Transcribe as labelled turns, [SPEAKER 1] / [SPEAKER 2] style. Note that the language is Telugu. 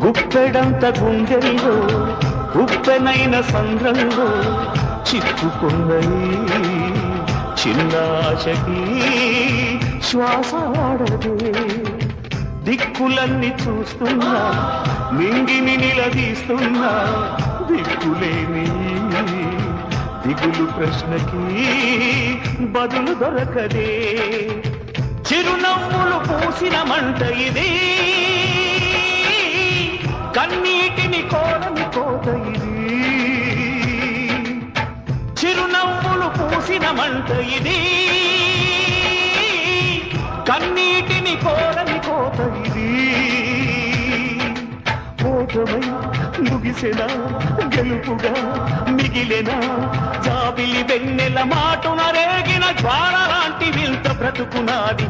[SPEAKER 1] గుప్పెడంత గుండెల్లో ఉప్పెనైన సంద్రంలో చిక్కుకున్నది చిన్నాశకి శ్వాసాడదే దిక్కులన్నీ చూస్తున్నా మింగిని నిలదీస్తున్నా దిక్కులేని దిగులు ప్రశ్నకి బదులు దొరకదే చిరునవ్వులు పూసిన మంట ఇది కన్నీటిని కోరని కోత ఇది చిరునవ్వులు పూసిన మంట ఇది కన్నీటిని కోరని కోత ఇది ఓటమై ముగిసెనా గెలుపుగా మిగిలెనా జాబిలి వెన్నెల మాటున రేగిన జ్వాల లాంటి వింత బ్రతుకునాది